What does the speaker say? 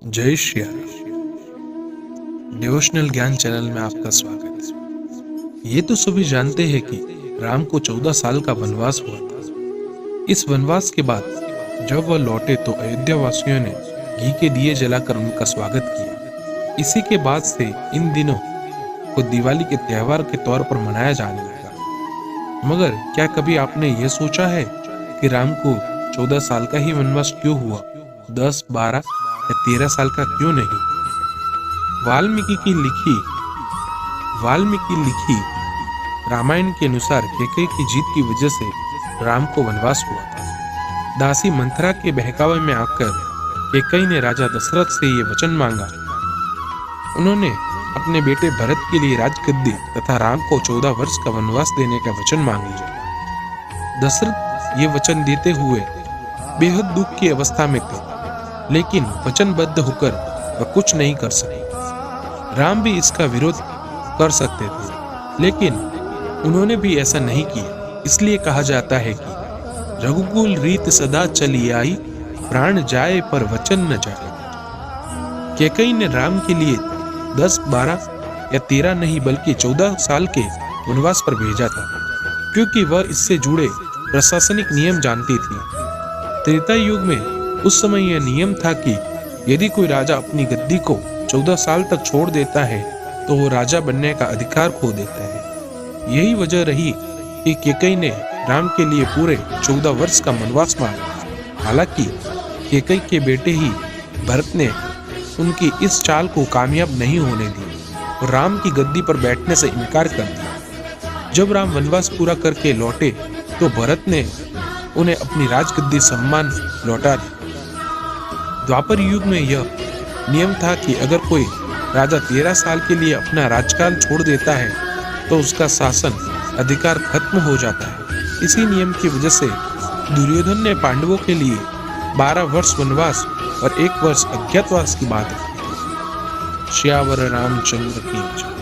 जय श्री राम। डिवोशनल ज्ञान चैनल में आपका स्वागत है। ये तो सभी जानते हैं कि राम को 14 साल का वनवास हुआ था। इस वनवास के बाद जब वह लौटे तो अयोध्या वासियों ने घी के दिए जलाकर उनका स्वागत किया। इसी के बाद से इन दिनों को दिवाली के त्योहार के तौर पर मनाया जाने लगा। मगर क्या कभी आपने यह सोचा है कि राम को 14 साल का ही वनवास क्यों हुआ, 10, 12 या 13 साल का क्यों नहीं? वाल्मीकि लिखी रामायण के अनुसार कैकेयी की जीत की वजह से राम को वनवास हुआ था। दासी मंथरा के बहकावे में आकर कैकेयी ने राजा दशरथ से ये वचन मांगा। उन्होंने अपने बेटे भरत के लिए राजगद्दी तथा राम को 14 वर्ष का वनवास देने का वचन मांग लिया। दशरथ ये वचन देते हुए बेहद दुख की अवस्था में थे, लेकिन वचनबद्ध होकर वह कुछ नहीं कर सके। राम भी इसका विरोध कर सकते थे, लेकिन उन्होंने भी ऐसा नहीं किया। इसलिए कहा जाता है कि रघुकुल रीत सदा चली आई, प्राण जाए पर वचन न जाए। कैकेयी ने राम के लिए 10, 12 या 13 नहीं बल्कि 14 साल के वनवास पर भेजा था, क्योंकि वह इससे जुड़े प्रशासनिक नियम जानती थी। त्रेता युग में उस समय यह नियम था कि यदि कोई राजा अपनी गद्दी को 14 साल तक छोड़ देता है तो वो राजा बनने का अधिकार खो देता है। यही वजह रही कि कैकेयी ने राम के लिए पूरे 14 वर्ष का वनवास मांगा। हालांकि कैकेयी के बेटे ही भरत ने उनकी इस चाल को कामयाब नहीं होने दी और राम की गद्दी पर बैठने से इनकार कर दिया। जब राम वनवास पूरा करके लौटे तो भरत ने उन्हें अपनी राजगद्दी सम्मान लौटा दी। द्वापर युग में यह नियम था कि अगर कोई राजा 13 साल के लिए अपना राजकाल छोड़ देता है तो उसका शासन अधिकार खत्म हो जाता है। इसी नियम की वजह से दुर्योधन ने पांडवों के लिए 12 वर्ष वनवास और 1 वर्ष अज्ञातवास की बात रखी। श्यावर रामचंद्र की जय।